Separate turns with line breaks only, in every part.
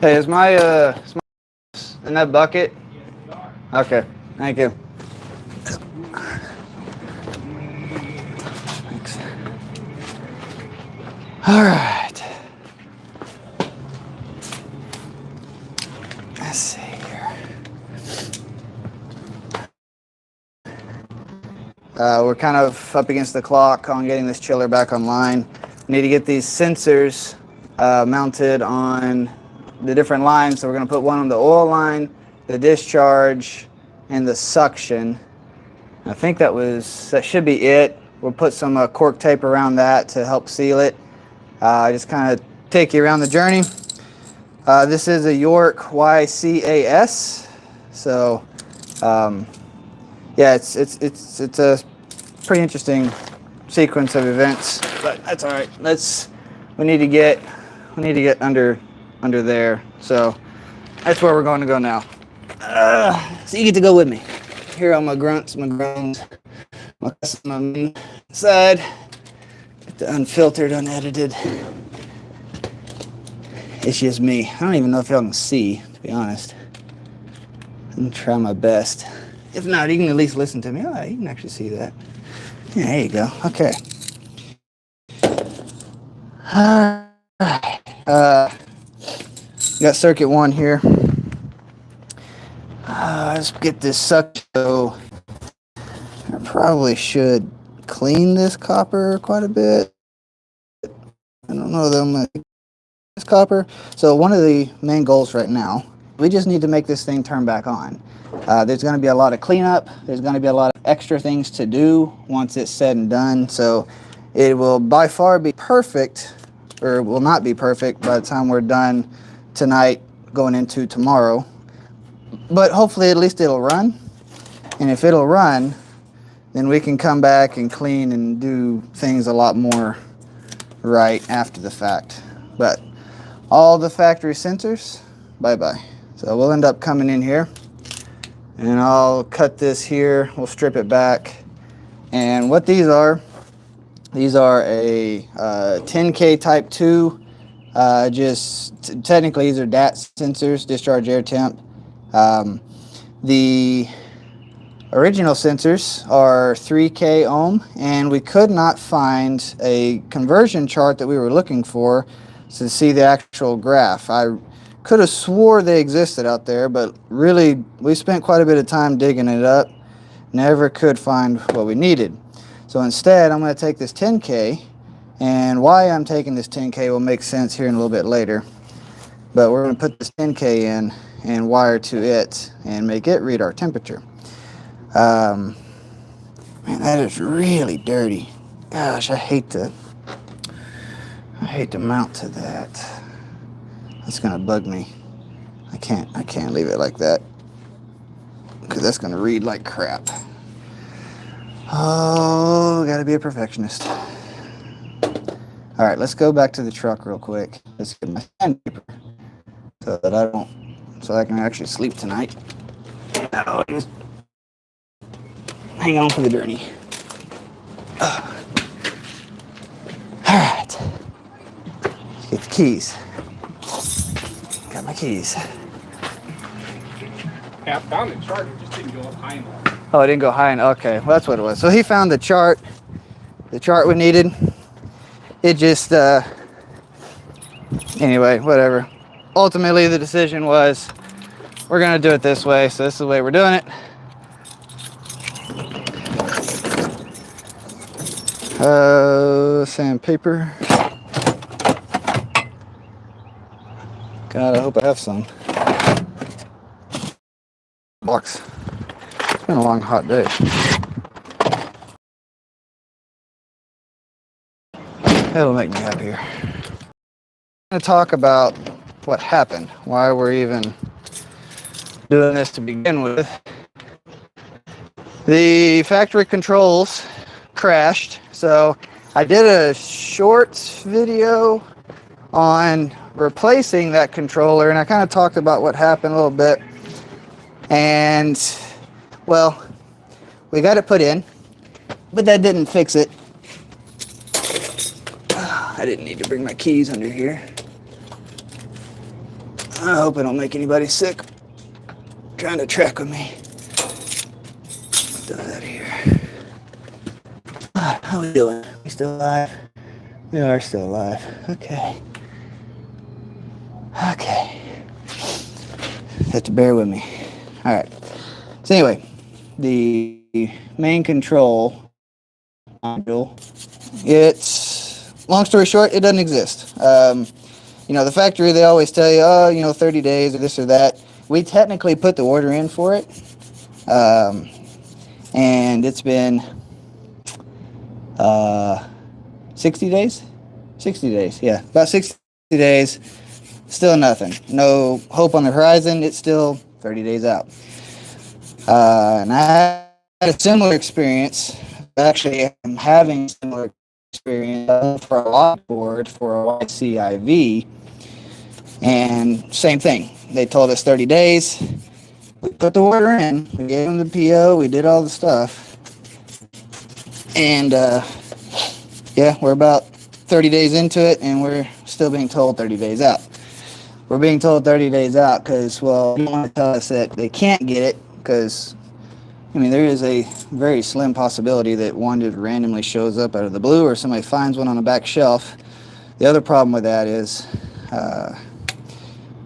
Hey, is my in that bucket? Okay, thank you. Thanks. All right. Let's see here. We're kind of up against the clock on getting this chiller back online. We need to get these sensors mounted on the different lines. So we're going to put one on the oil line, the discharge, and the suction. I think that should be it. We'll put some cork tape around that to help seal it. Just kind of take you around the journey. This is a York YCAS. So yeah, it's a pretty interesting sequence of events, but that's all right. We need to get under there. So that's where we're going to go now. So you get to go with me. Here are my grunts, my groans, my main side. Get the unfiltered, unedited. It's just me. I don't even know if y'all can see, to be honest. I'm gonna try my best. If not, you can at least listen to me. Oh, you can actually see that. Yeah, there you go. Okay. All right. Got circuit 1 here. Let's get this sucked. So I probably should clean this copper quite a bit. I don't know that I'm gonna this copper. So one of the main goals right now, we just need to make this thing turn back on. There's going to be a lot of cleanup. There's going to be a lot of extra things to do once it's said and done. So it will by far be perfect, or will not be perfect by the time we're done tonight going into tomorrow. But hopefully at least it'll run. And if it'll run, then we can come back and clean and do things a lot more right after the fact. But all the factory sensors, bye-bye. So we'll end up coming in here and I'll cut this here. We'll strip it back. And what these are a 10K type 2. Just technically these are DAT sensors, discharge air temp. The original sensors are 3K ohm, and we could not find a conversion chart that we were looking for to see the actual graph. I could have swore they existed out there, but really we spent quite a bit of time digging it up. Never could find what we needed. So instead, I'm going to take this 10K, and why I'm taking this 10K will make sense here in a little bit later. But we're going to put this 10K in and wire to it and make it read our temperature. Man, that is really dirty. Gosh, I hate to mount to that. That's gonna bug me. I can't leave it like that, because that's gonna read like crap. Oh, gotta be a perfectionist. All right, let's go back to the truck real quick. Let's get my sandpaper so I can actually sleep tonight. Oh, just hang on for the journey. All right, let's get the keys. Got my keys.
Yeah, I found the chart, it just didn't go up high enough.
Oh, it didn't go high enough. Okay, well, that's what it was. So he found the chart we needed. It just, anyway, whatever. Ultimately, the decision was we're gonna do it this way, so this is the way we're doing it. Sandpaper. God, I hope I have some. Box. It's been a long, hot day. It'll make me happier. I'm going to talk about what happened, why we're even doing this to begin with. The factory controls crashed, so I did a short video on replacing that controller, and I kind of talked about what happened a little bit. And well, we got it put in, but that didn't fix it. I didn't need to bring my keys under here. I hope I don't make anybody sick trying to track with me. Throw that here. How we doing? We still alive? We are still alive. Okay. Okay. Have to bear with me. All right. So anyway, the main control module, it's, long story short, it doesn't exist. The factory, they always tell you, 30 days or this or that. We technically put the order in for it. And it's been 60 days? 60 days, yeah. About 60 days. Still nothing. No hope on the horizon. It's still 30 days out. And I had a similar experience. Actually, I'm having a similar experience for a lock board for a YCIV. And same thing. They told us 30 days. We put the order in. We gave them the PO. We did all the stuff. And, we're about 30 days into it, and we're still being told 30 days out. We're being told 30 days out because, well, they want to tell us that they can't get it because, there is a very slim possibility that one just randomly shows up out of the blue or somebody finds one on the back shelf. The other problem with that is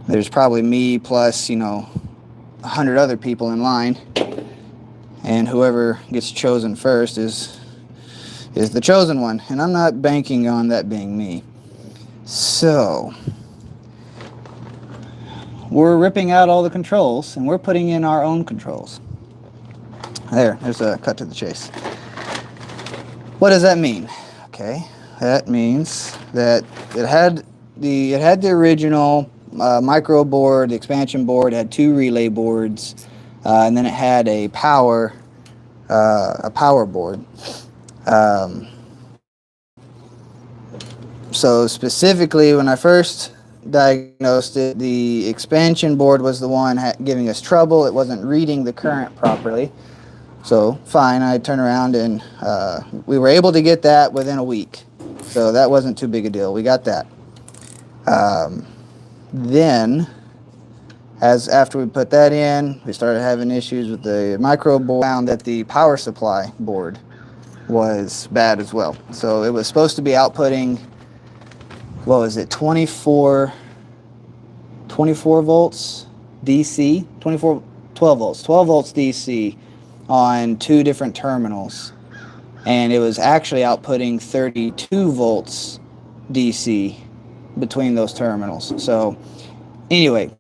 there's probably me plus, 100 other people in line, and whoever gets chosen first is the chosen one, and I'm not banking on that being me. So we're ripping out all the controls and we're putting in our own controls. There's a cut to the chase. What does that mean? Okay, that means that it had the original micro board, the expansion board, had 2 relay boards, and then it had a power board. So specifically, when I first diagnosed it, the expansion board was the one giving us trouble. It wasn't reading the current properly. So fine, I turned around and we were able to get that within a week. So that wasn't too big a deal. We got that. Then, after we put that in, we started having issues with the micro board. Found that the power supply board was bad as well. So it was supposed to be outputting, 24 volts DC, 12 volts DC on 2 different terminals. And it was actually outputting 32 volts DC between those terminals. So anyway,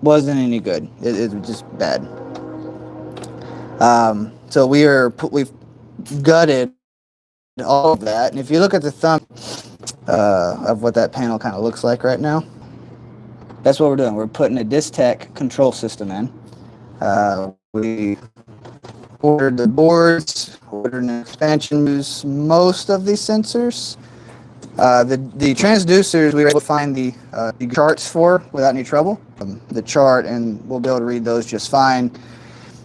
wasn't any good. It was just bad. So we've gutted all of that. And if you look at the thumb of what that panel kind of looks like right now, that's what we're doing. We're putting a Distech control system in. We ordered the boards, ordered an expansion, use most of these sensors. The transducers we were able to find the charts for without any trouble. The chart, and we'll be able to read those just fine.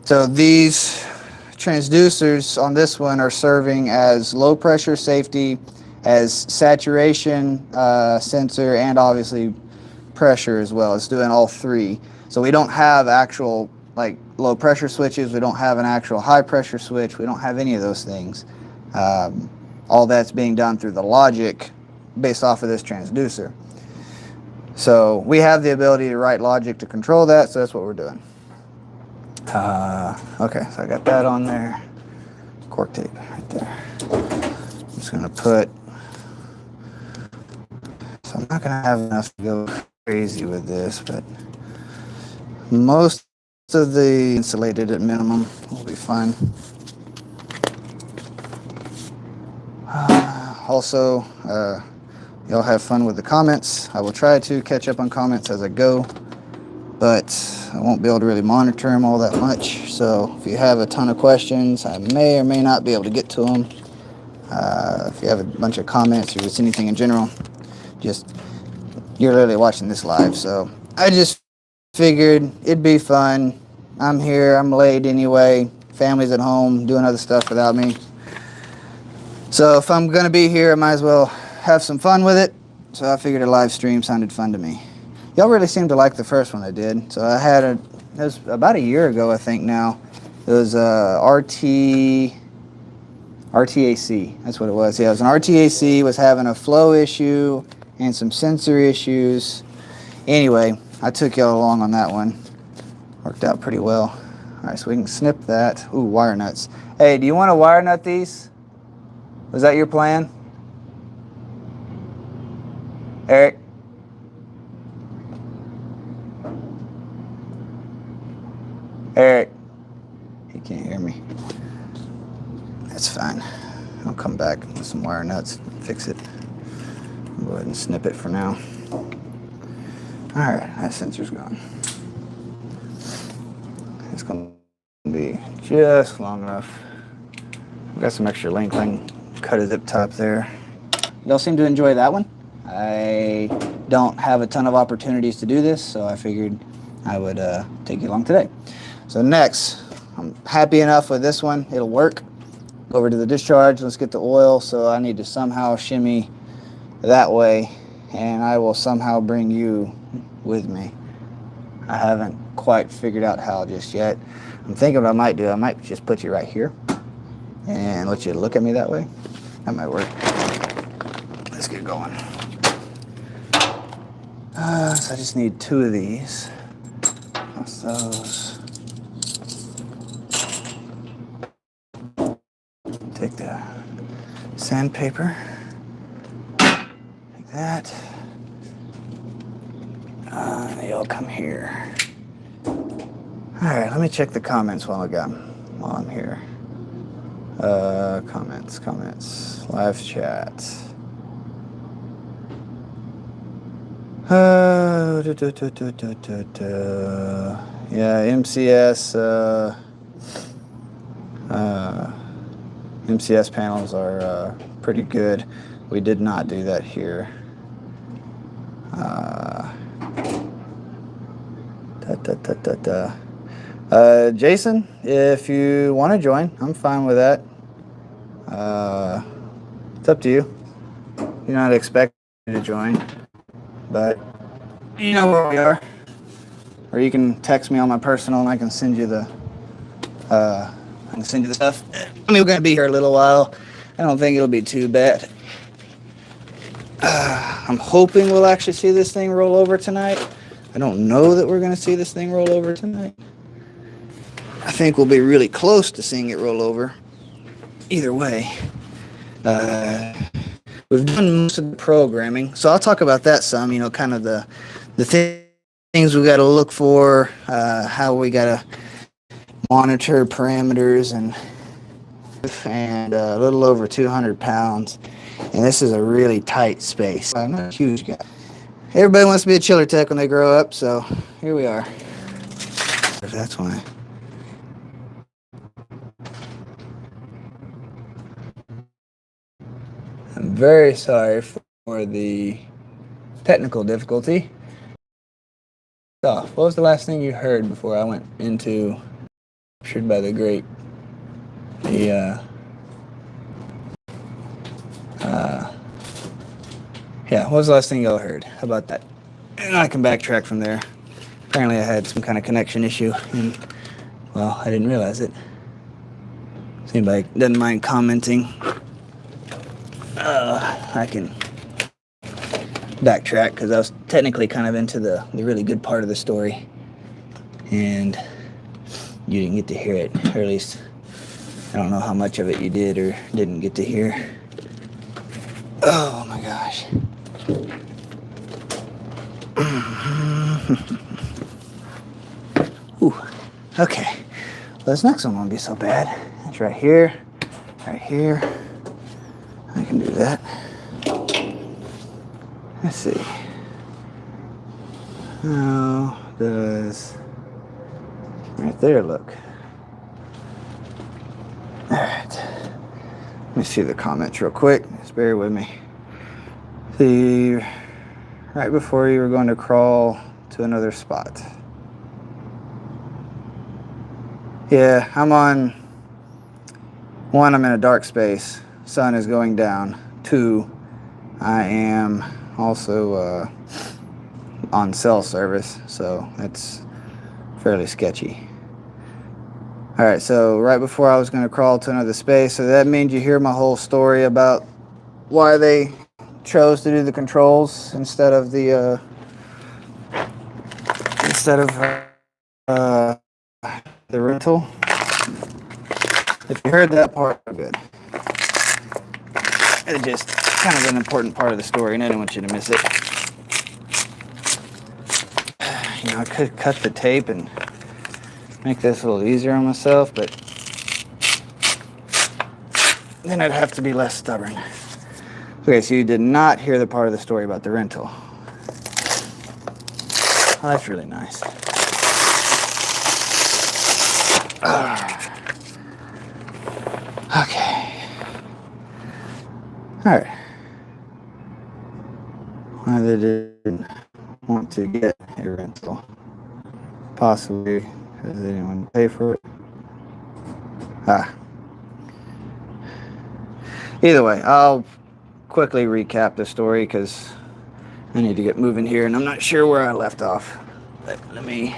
So these transducers on this one are serving as low pressure safety, as saturation sensor, and obviously pressure as well. It's doing all 3. So we don't have actual low pressure switches. We don't have an actual high pressure switch. We don't have any of those things. All that's being done through the logic based off of this transducer. So we have the ability to write logic to control that, so that's what we're doing. Okay, so I got that on there. Cork tape right there. I'm just going to put... So I'm not going to have enough to go crazy with this, but most of the insulated at minimum will be fine. Also, y'all have fun with the comments. I will try to catch up on comments as I go, but I won't be able to really monitor them all that much. So if you have a ton of questions, I may or may not be able to get to them. If you have a bunch of comments or just anything in general, you're literally watching this live. So I just figured it'd be fun. I'm here, I'm late anyway. Family's at home doing other stuff without me. So if I'm going to be here, I might as well have some fun with it. So I figured a live stream sounded fun to me. Y'all really seemed to like the first one I did. So I had it was about a year ago, I think now. It was RTAC. That's what it was. Yeah, it was an RTAC, was having a flow issue and some sensor issues. Anyway, I took y'all along on that one. Worked out pretty well. All right, so we can snip that. Ooh, wire nuts. Hey, do you want to wire nut these? Was that your plan? Eric? Eric? He can't hear me. That's fine. I'll come back with some wire nuts and fix it. I'll go ahead and snip it for now. All right, that sensor's gone. It's going to be just long enough. I've got some extra length. I can cut a zip top there. Y'all seem to enjoy that one. I don't have a ton of opportunities to do this, so I figured I would take you along today. So next, I'm happy enough with this one. It'll work. Go over to the discharge. Let's get the oil. So I need to somehow shimmy that way, and I will somehow bring you with me. I haven't quite figured out how just yet. I'm thinking what I might do. I might just put you right here and let you look at me that way. That might work. Let's get going. So I just need 2 of these. What's those? Take the sandpaper. Like that. Y'all come here. All right, let me check the comments while I'm here. Comments, live chat. Yeah, MCS panels are pretty good. We did not do that here. Jason, if you want to join, I'm fine with that. It's up to you. You're not expected to join, but you know where we are. Or you can text me on my personal, and I can send you the stuff. I mean, we're gonna be here a little while. I don't think it'll be too bad. I'm hoping we'll actually see this thing roll over tonight. I don't know that we're gonna see this thing roll over tonight. I think we'll be really close to seeing it roll over. Either way, we've done most of the programming, so I'll talk about that some. You know, kind of the things we got to look for, how we got to monitor parameters, and a little over 200 pounds. And this is a really tight space. I'm not a huge guy. Everybody wants to be a chiller tech when they grow up, so here we are. That's why. I'm very sorry for the technical difficulty. So, what was the last thing you heard before I went into captured by the grape? Yeah, what was the last thing y'all heard? How about that? And I can backtrack from there. Apparently I had some kind of connection issue, and, well, I didn't realize it. If anybody doesn't mind commenting, I can backtrack, because I was technically kind of into the really good part of the story, and you didn't get to hear it, or at least I don't know how much of it you did or didn't get to hear. Oh my gosh. Ooh, okay. Well, this next one won't be so bad. It's right here, right here. I can do that. Let's see. How does right there look? All right. Let me see the comments real quick. Just bear with me. See, right before you were going to crawl to another spot. Yeah, I'm on. 1, I'm in a dark space. Sun is going down. 2, I am also on cell service, so it's fairly sketchy. All right, so right before I was going to crawl to another space, so that means you hear my whole story about why they chose to do the controls instead of the uh, the rental. If you heard that part, good. It's just kind of an important part of the story, and I don't want you to miss it. You know, I could cut the tape and make this a little easier on myself, but then I'd have to be less stubborn. Okay, so you did not hear the part of the story about the rental. Oh, that's really nice. Okay. All right. Why they didn't want to get a rental? Possibly because they didn't want to pay for it. Either way, I'll quickly recap the story because I need to get moving here, and I'm not sure where I left off. But let me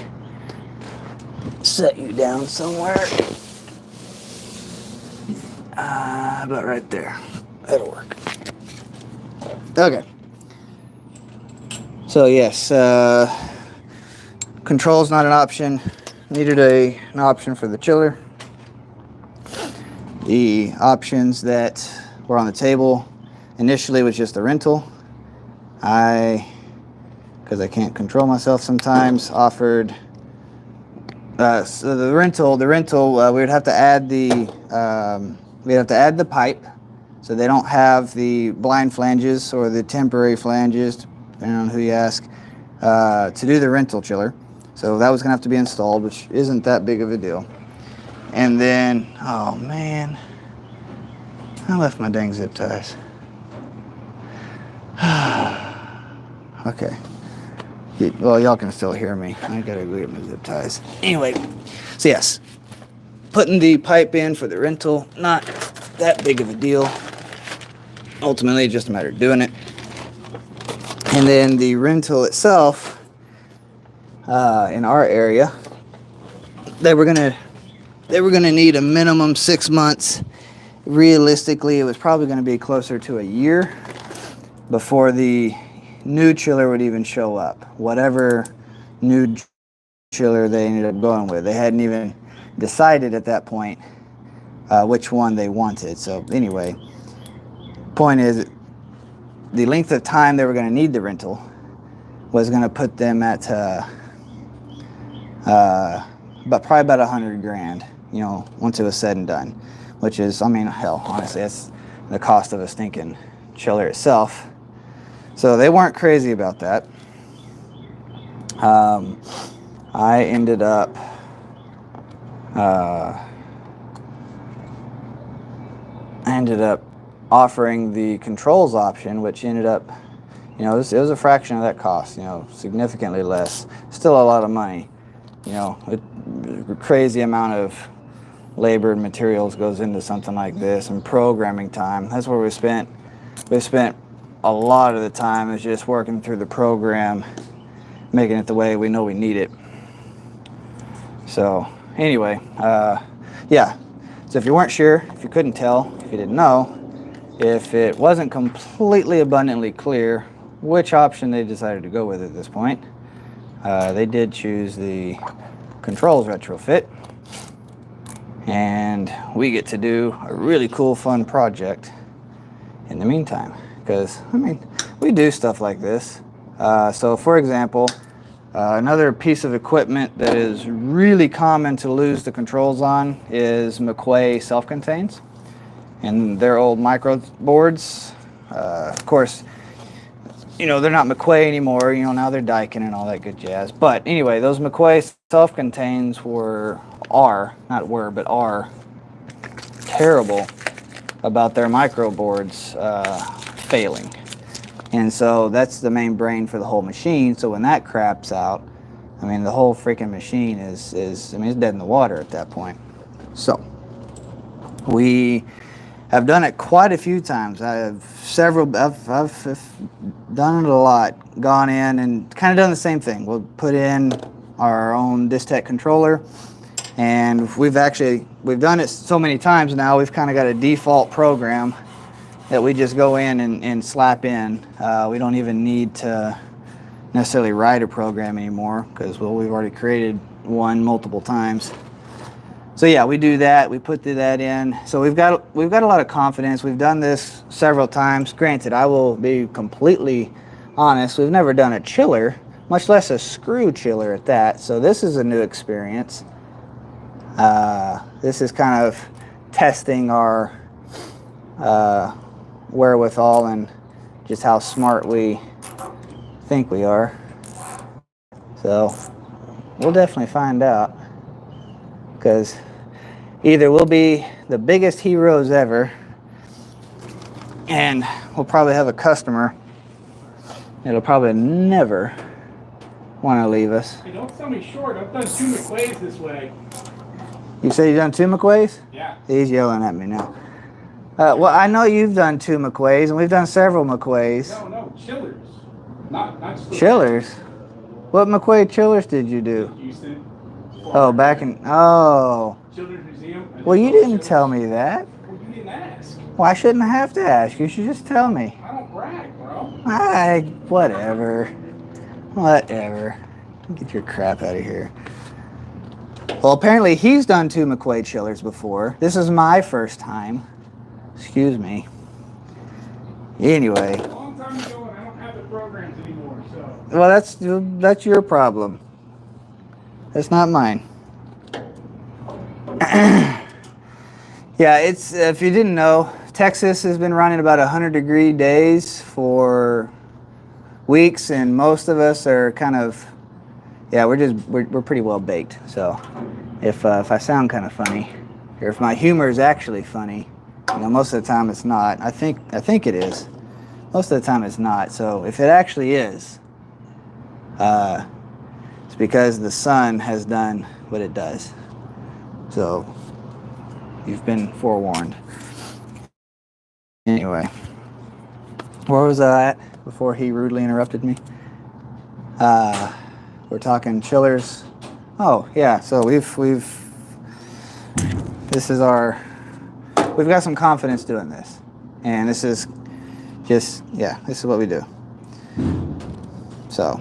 set you down somewhere. About right there. That'll work. Okay. So yes, control's not an option. Needed an option for the chiller. The options that were on the table initially was just the rental. Because I can't control myself sometimes, offered so the rental we would have to add the pipe, so they don't have the blind flanges or the temporary flanges, depending on who you ask, to do the rental chiller. So that was gonna have to be installed, which isn't that big of a deal. And then, oh man, I left my dang zip ties. Okay. Well, y'all can still hear me. I gotta go get my zip ties. Anyway, so yes, putting the pipe in for the rental, not that big of a deal. Ultimately, just a matter of doing it. And then the rental itself, in our area, they were gonna need a minimum 6 months. Realistically, it was probably gonna be closer to a year before the new chiller would even show up. Whatever new chiller they ended up going with. They hadn't even decided at that point which one they wanted. So anyway, point is, the length of time they were going to need the rental was going to put them at probably about $100,000, you know, once it was said and done. Which is, I mean, hell, honestly, that's the cost of a stinking chiller itself. So they weren't crazy about that. I ended up offering the controls option, which ended up, you know, it was a fraction of that cost, you know, significantly less. Still a lot of money, you know, a crazy amount of labor and materials goes into something like this, and programming time. That's where we spent a lot of the time is just working through the program, making it the way we know we need it. So anyway, yeah. So if you weren't sure, if you couldn't tell, if you didn't know, if it wasn't completely abundantly clear which option they decided to go with at this point, they did choose the controls retrofit. And we get to do a really cool, fun project in the meantime. Because, I mean, we do stuff like this. So, for example, another piece of equipment that is really common to lose the controls on is McQuay self-contains. And their old micro boards. Of course, you know, they're not McQuay anymore. You know, now they're Daikin and all that good jazz. But anyway, those McQuay self-contains are terrible about their micro boards failing. And so that's the main brain for the whole machine. So when that craps out, I mean, the whole freaking machine is I mean, it's dead in the water at that point. So we I've done it quite a few times. I've done it a lot. Gone in and kind of done the same thing. We'll put in our own Distech controller, and we've done it so many times now. We've kind of got a default program that we just go in and slap in. We don't even need to necessarily write a program anymore because we've already created one multiple times. So yeah, we do that. We put that in. So we've got a lot of confidence. We've done this several times. Granted, I will be completely honest. We've never done a chiller, much less a screw chiller at that. So this is a new experience. This is kind of testing our wherewithal and just how smart we think we are. So we'll definitely find out, because either we'll be the biggest heroes ever and we'll probably have a customer that'll probably never want to leave us.
Hey, don't sell me short. I've done 2 McQuays this way.
You say you've done 2 McQuays?
Yeah.
He's yelling at me now. Well, I know you've done 2 McQuays, and we've done several McQuays.
No, chillers. Not
Chillers? What McQuay chillers did you do?
Houston.
Oh, back in... Oh.
Children's Museum.
Well, you didn't tell me that.
Well, you didn't ask.
Why shouldn't I have to ask? You should just tell me.
I don't brag, bro.
Whatever. Whatever. Get your crap out of here. Well, apparently he's done 2 McQuay chillers before. This is my first time. Excuse me. Anyway.
A long time ago, and I don't have the programs anymore, so.
Well, that's your problem. That's not mine. Yeah, it's, if you didn't know, Texas has been running about 100-degree days for weeks, and most of us are kind of, yeah, we're pretty well baked. So if I sound kind of funny, or if my humor is actually funny, you know, most of the time it's not. I think it is. Most of the time it's not. So if it actually is, it's because the sun has done what it does. So you've been forewarned. Anyway, where was I at before he rudely interrupted me? We're talking chillers. Oh yeah, so we've got some confidence doing this, and this is just, yeah, this is what we do. So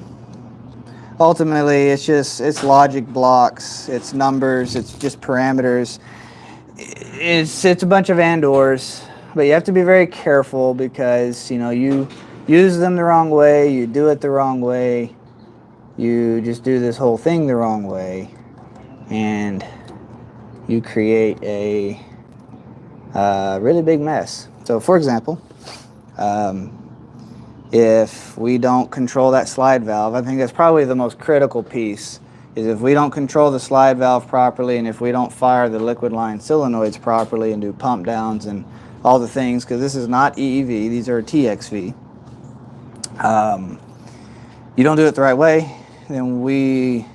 ultimately it's logic blocks, it's numbers, it's just parameters. It's a bunch of and/ors, but you have to be very careful because, you know, you use them the wrong way, you do it the wrong way, you just do this whole thing the wrong way, and you create a really big mess. So for example, if we don't control that slide valve, I think that's probably the most critical piece, is if we don't control the slide valve properly, and if we don't fire the liquid line solenoids properly and do pump downs and all the things, because this is not EEV, these are TXV. You don't do it the right way, then we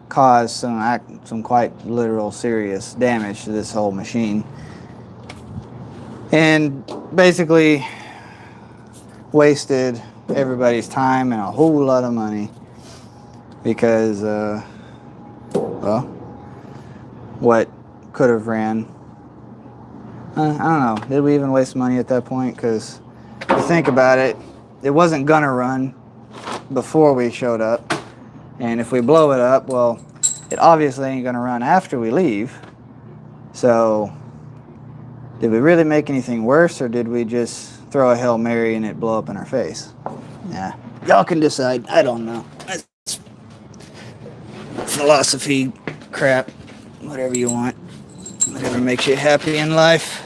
cause some quite literal serious damage to this whole machine. And basically wasted everybody's time and a whole lot of money because, well, what could have ran, I don't know, did we even waste money at that point? Because if you think about it, it wasn't gonna run before we showed up, and if we blow it up, well, it obviously ain't gonna run after we leave. So did we really make anything worse, or did we just throw a Hail Mary and it blow up in our face? Yeah, y'all can decide. I don't know. That's philosophy crap, whatever you want, whatever makes you happy in life.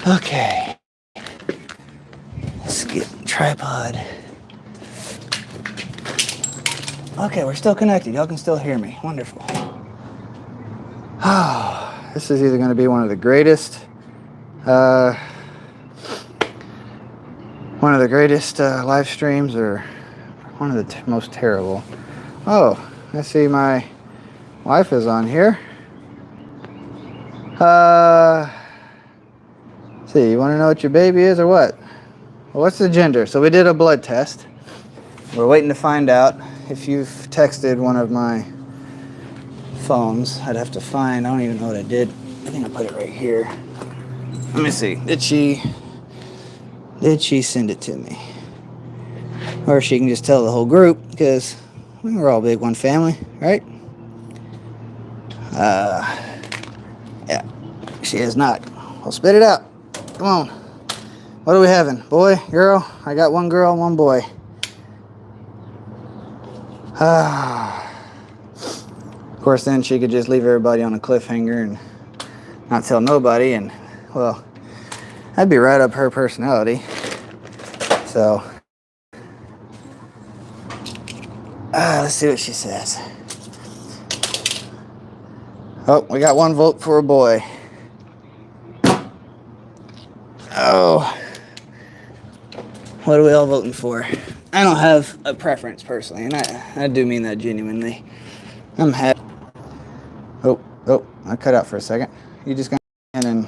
Okay, let's get tripod. Okay, we're still connected. Y'all can still hear me. Wonderful. This is either going to be one of the greatest live streams, or one of the most terrible. Oh, I see my wife is on here. See, you want to know what your baby is or what? Well, what's the gender? So we did a blood test. We're waiting to find out. If you've texted one of my phones, I'd have to find, I don't even know what I did. I think I put it right here. Let me see. Did she send it to me? Or she can just tell the whole group, because we're all big one family, right? Yeah, she is not. Well, spit it out. Come on. What are we having? Boy, girl? I got one girl, one boy. Of course, then she could just leave everybody on a cliffhanger and not tell nobody, and, well, that'd be right up her personality. So, let's see what she says. Oh, we got one vote for a boy. Oh. What are we all voting for? I don't have a preference personally, and I do mean that genuinely. I'm happy. Oh, I cut out for a second. You just gonna in and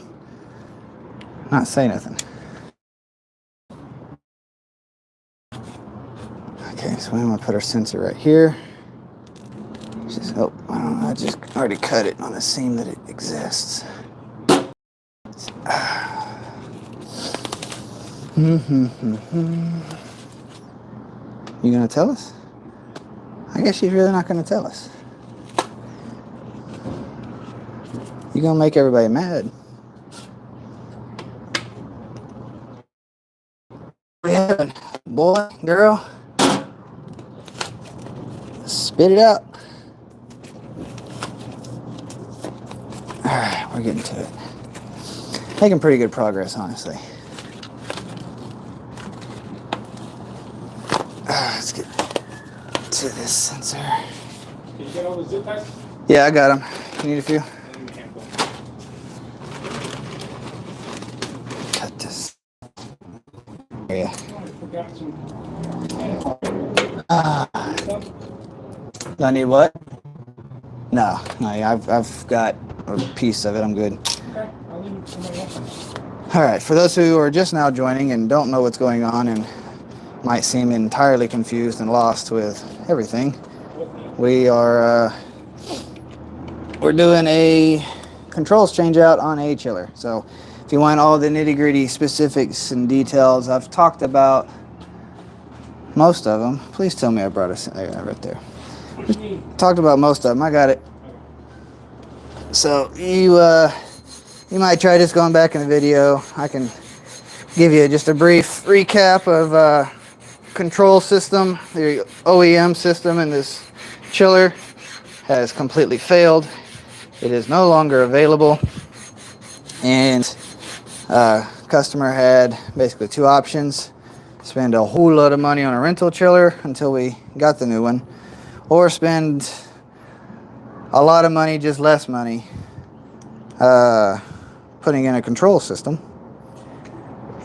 not say nothing. Okay, so I'm gonna put our sensor right here. I just already cut it on a seam that it exists. You gonna tell us? I guess she's really not gonna tell us. You're gonna make everybody mad. What are you having? Boy, girl? Spit it out. Alright, we're getting to it. Making pretty good progress, honestly. Let's get to this sensor.
Can you get all the zip ties?
Yeah, I got them. You need a few? Cut this. Yeah. Do I need what? No, I've got a piece of it. I'm good.
Okay, I'll leave it to somebody else.
All right, for those who are just now joining and don't know what's going on and might seem entirely confused and lost with everything, we're doing a controls change out on a chiller. So if you want all the nitty-gritty specifics and details, I've talked about most of them. Please tell me I brought a right there. Talked about most of them. I got it. So you might try just going back in the video. I can give you just a brief recap of control system. The OEM system in this chiller has completely failed. It is no longer available, and customer had basically two options: spend a whole lot of money on a rental chiller until we got the new one, or spend a lot of money, just less money, putting in a control system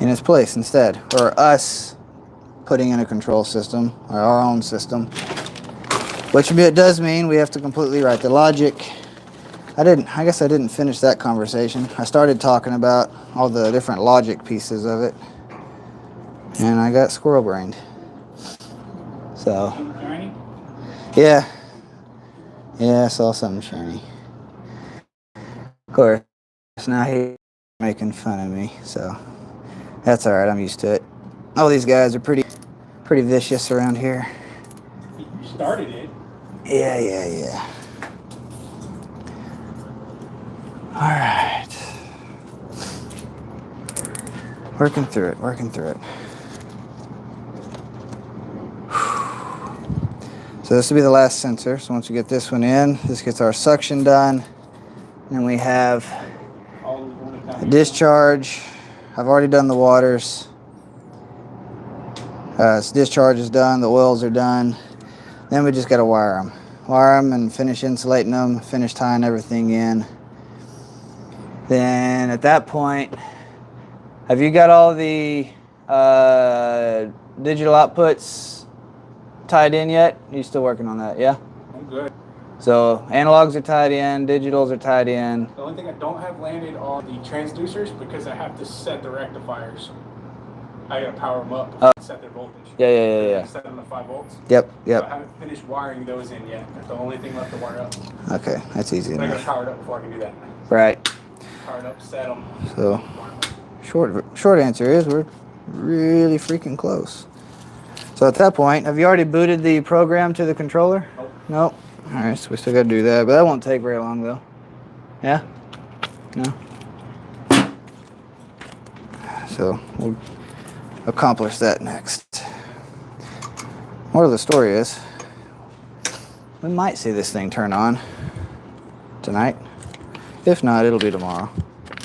in its place instead, or us putting in a control system, or our own system, which does mean we have to completely write the logic. I guess I didn't finish that conversation. I started talking about all the different logic pieces of it, and I got squirrel brained. So, yeah, I saw something shiny. Of course, now he's making fun of me, so that's all right. I'm used to it. All these guys are pretty vicious around here.
You started it.
Yeah. All right. Working through it. So this will be the last sensor. So once we get this one in, this gets our suction done. Then we have a discharge. I've already done the waters. Discharge is done. The oils are done. Then we just got to wire them. Wire them and finish insulating them, finish tying everything in. Then at that point, have you got all the digital outputs tied in yet? Are you still working on that? Yeah?
I'm good.
So analogs are tied in, digitals are tied in.
The only thing I don't have landed on the transducers because I have to set the rectifiers. I gotta power them up before I set their voltage.
Yeah.
Set them to 5 volts.
Yep.
So I haven't finished wiring those in yet. That's the only thing left to wire up.
Okay, that's easy
But I
enough.
gotta power it up before I can do that.
Right.
Power it up, set them.
So, short answer is we're really freaking close. So at that point, have you already booted the program to the controller?
Nope.
Nope. All right, so we still got to do that, but that won't take very long though. Yeah? No? So we'll accomplish that next. Moral of the story is, we might see this thing turn on tonight. If not, it'll be tomorrow.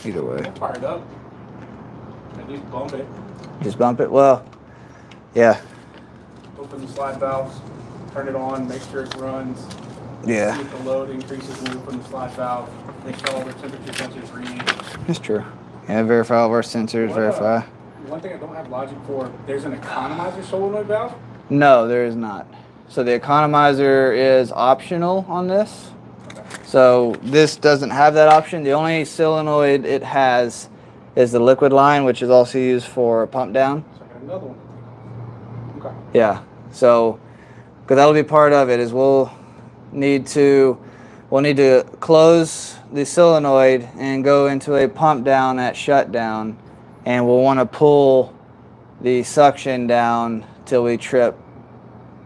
Either way.
Fire it up. At least bump it.
Just bump it? Well, yeah.
Open the slide valves. Turn it on. Make sure it runs.
Yeah.
See if the load increases when you open the slide valve. Make sure all the temperature sensors read.
That's true. Yeah, verify all of our sensors, verify.
One thing I don't have logic for, there's an economizer solenoid valve?
No, there is not. So the economizer is optional on this.
Okay.
So this doesn't have that option. The only solenoid it has is the liquid line, which is also used for pump down.
So I got another one. Okay.
Yeah. So, because that'll be part of it, is we'll need to close the solenoid and go into a pump down at shutdown, and we'll want to pull the suction down till we trip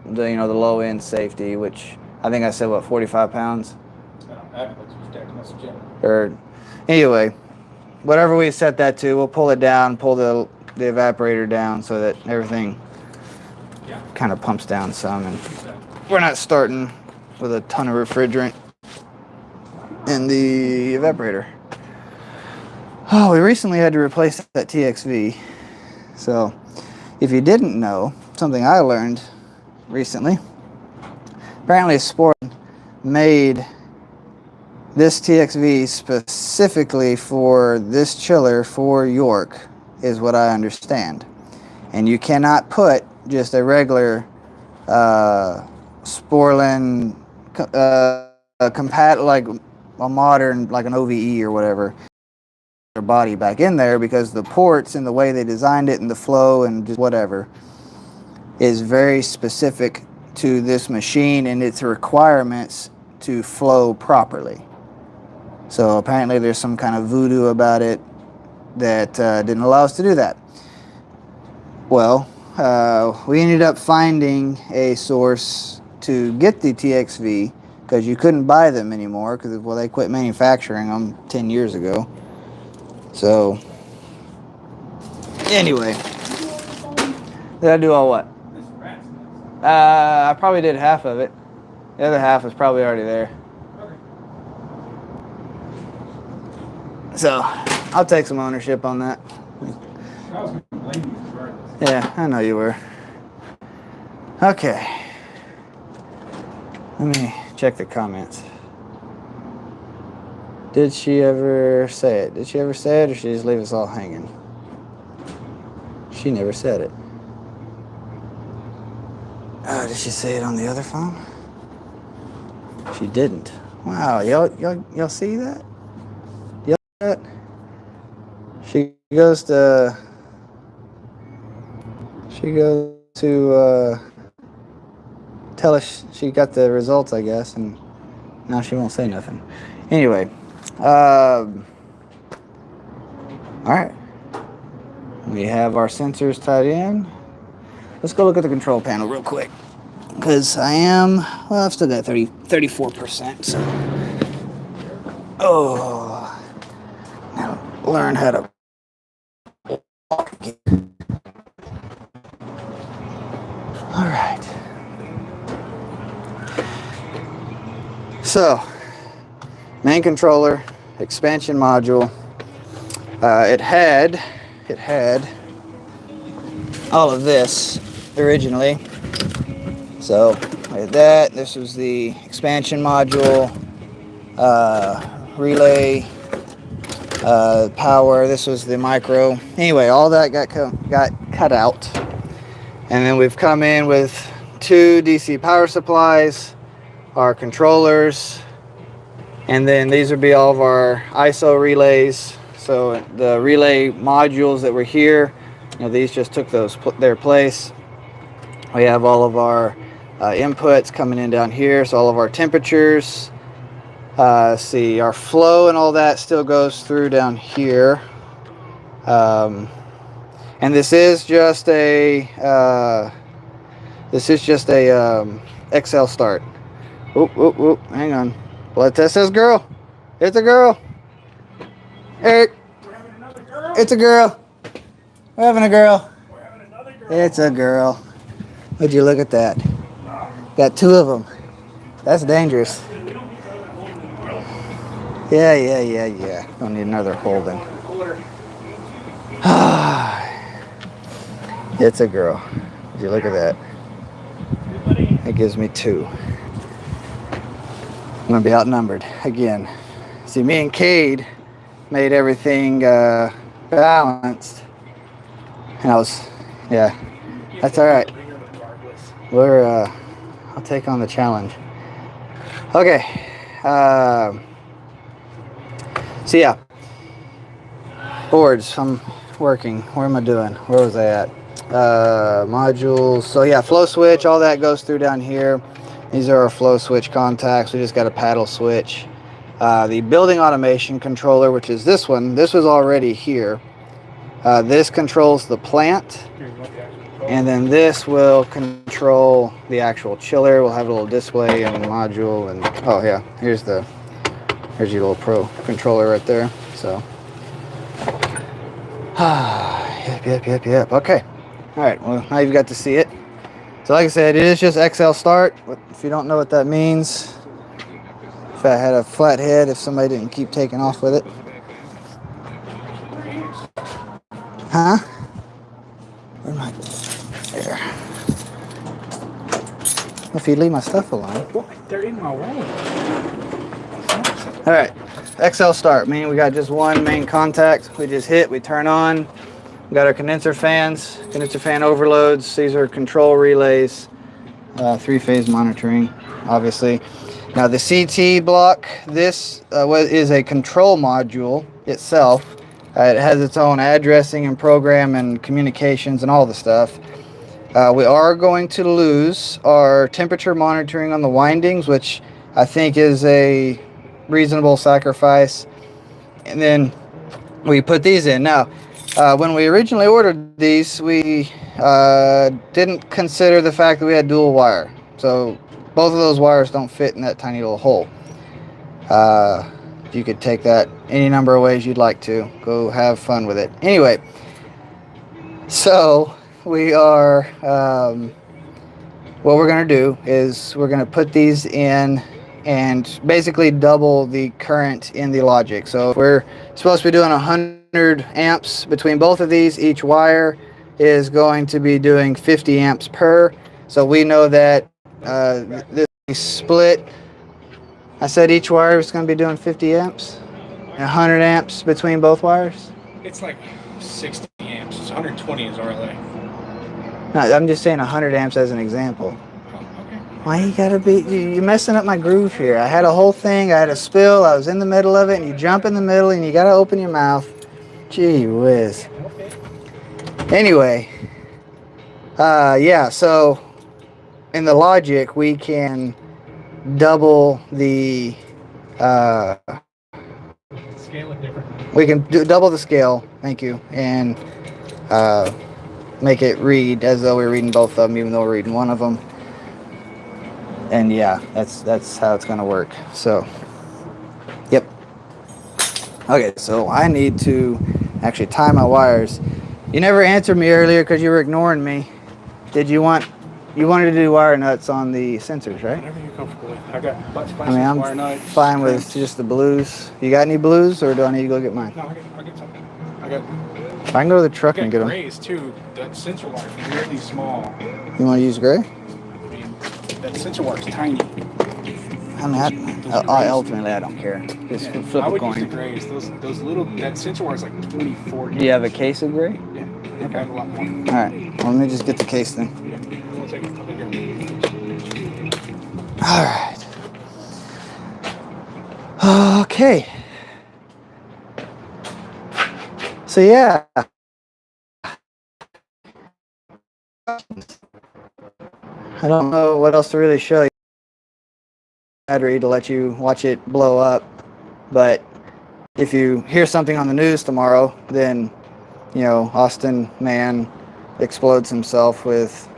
the the low end safety, which I think I said 45 pounds. Or anyway, whatever we set that to, we'll pull it down, pull the evaporator down so that everything kind of pumps down some, and we're not starting with a ton of refrigerant in the evaporator. Oh, we recently had to replace that TXV. So, if you didn't know, something I learned recently, apparently Sport made this TXV specifically for this chiller for York, is what I understand. And you cannot put just a regular Sporlan like a modern, like an OVE or whatever, their body back in there, because the ports and the way they designed it and the flow and just whatever is very specific to this machine and its requirements to flow properly. So apparently there's some kind of voodoo about it that didn't allow us to do that. Well, we ended up finding a source to get the TXV, because you couldn't buy them anymore because, well, they quit manufacturing them 10 years ago. So anyway, did I do all what? I probably did half of it. The other half was probably already there. So I'll take some ownership on that. Yeah, I know you were. Okay. Let me check the comments. Did she ever say it? Did she ever say it, or did she just leave us all hanging? She never said it. Oh, did she say it on the other phone? She didn't. Wow, y'all see that? Y'all see that? She goes to tell us she got the results, I guess, and now she won't say nothing. Anyway, all right. We have our sensors tied in. Let's go look at the control panel real quick, because I've still got 34%, so. Oh, now learn how to walk again. All right. So, main controller, expansion module. It had all of this originally. So, like that. This was the expansion module, relay, power. This was the micro. Anyway, all that got cut out. And then we've come in with 2 DC power supplies, our controllers, and then these would be all of our ISO relays. So the relay modules that were here, these just took their place. We have all of our inputs coming in down here, so all of our temperatures. See, our flow and all that still goes through down here. And this is just a Excel start. Oop, oop, oop, hang on. Blood test says girl. It's a girl. Eric. It's a girl. We're having a girl. It's a girl. Would you look at that? Got 2 of them. That's dangerous. Yeah. Don't need another Holden. It's a girl. Would you look at that? That gives me 2. I'm gonna be outnumbered again. See, me and Cade made everything balanced, and yeah, that's all right. I'll take on the challenge. Okay. So yeah, boards. I'm working. Where am I doing? Where was I at? Modules. So yeah, flow switch. All that goes through down here. These are our flow switch contacts. We just got a paddle switch. The building automation controller, which is this one. This was already here. This controls the plant. And then this will control the actual chiller. We'll have a little display and module. And oh yeah, here's your little pro controller right there. So, yep. Okay. All right. Well, now you've got to see it. So like I said, it is just Excel start. If you don't know what that means, if I had a flat head, if somebody didn't keep taking off with it. Huh? Where am I? There. If you leave my stuff alone.
Well, they're in my way.
All right. Excel start. Meaning we got just one main contact. We just hit, we turn on. We got our condenser fans, condenser fan overloads. These are control relays, 3-phase monitoring, obviously. Now the CT block, this is a control module itself. It has its own addressing and program and communications and all the stuff. We are going to lose our temperature monitoring on the windings, which I think is a reasonable sacrifice. And then we put these in. Now, when we originally ordered these, we didn't consider the fact that we had dual wire. So both of those wires don't fit in that tiny little hole. You could take that any number of ways you'd like to. Go have fun with it. Anyway, so we are, what we're going to do is we're going to put these in and basically double the current in the logic. So if we're supposed to be doing 100 amps between both of these, each wire is going to be doing 50 amps per. So we know that this split, I said each wire is going to be doing 50 amps and 100 amps between both wires.
It's like 60 amps. It's 120 is RLA.
No, I'm just saying 100 amps as an example. Why you gotta be, you're messing up my groove here. I had a whole thing, I had a spill, I was in the middle of it, and you jump in the middle and you gotta open your mouth. Gee whiz. Anyway, yeah, so in the logic, we can double the,
Scale it differently.
we can double the scale, thank you, and make it read as though we're reading both of them, even though we're reading one of them. And yeah, that's how it's gonna work. So, yep. Okay, so I need to actually tie my wires. You never answered me earlier because you were ignoring me. Did you wanted to do wire nuts on the sensors, right?
Whatever you're comfortable with. I got butt
I
splices,
mean, I'm
wire nuts,
fine with
crimps.
just the blues. You got any blues, or do I need to go get mine?
No, I'll get something. I got
I can go to the truck and get them.
grays too. That sensor wire is really small.
You want to use gray?
I mean, that sensor wire is tiny.
I mean, I ultimately I don't care. Just flip
I
a
would use the
coin.
grays. Those little, that sensor wire is like 24.
Do you have a case of gray?
Yeah, they have a lot more.
All right. Well, let me just get the case then.
Yeah, we'll take it.
All right. Okay. So yeah. I don't know what else to really show you. Battery to let you watch it blow up, but if you hear something on the news tomorrow, then you know Austin man explodes himself with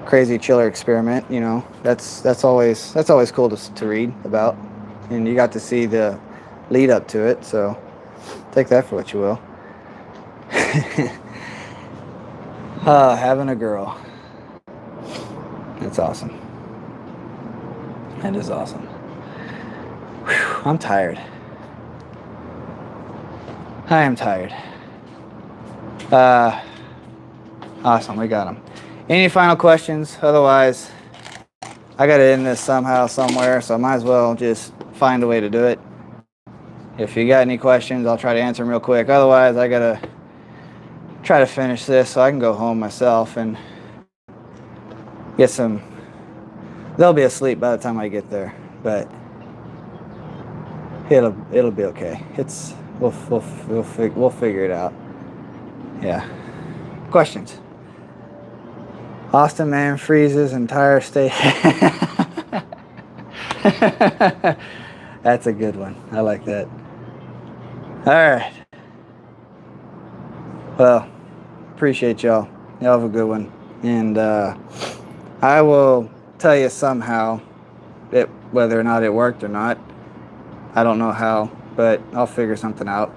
crazy chiller experiment. You know that's always cool to read about, and you got to see the lead up to it. So take that for what you will. Having a girl. That's awesome. That is awesome. Whew, I'm tired. I am tired. Awesome, we got them. Any final questions? Otherwise, I got to end this somehow, somewhere, so I might as well just find a way to do it. If you got any questions, I'll try to answer them real quick. Otherwise, I got to try to finish this so I can go home myself and get some. They'll be asleep by the time I get there, but it'll be okay. We'll figure it out. Yeah. Questions? Austin man freezes entire state. That's a good one. I like that. All right. Well, appreciate y'all. Y'all have a good one. And I will tell you somehow whether or not it worked or not. I don't know how, but I'll figure something out.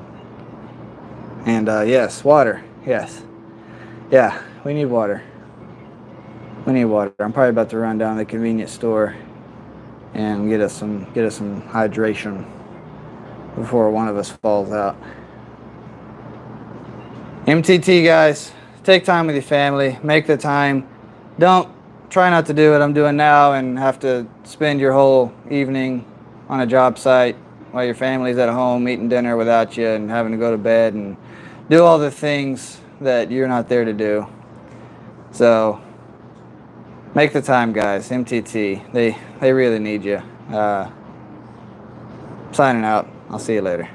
And yes, water. Yes. Yeah, we need water. We need water. I'm probably about to run down to the convenience store and get us some hydration before one of us falls out. MTT guys, take time with your family. Make the time. Don't try not to do what I'm doing now and have to spend your whole evening on a job site while your family's at home eating dinner without you and having to go to bed and do all the things that you're not there to do. So make the time, guys. MTT, they really need you. Signing out. I'll see you later.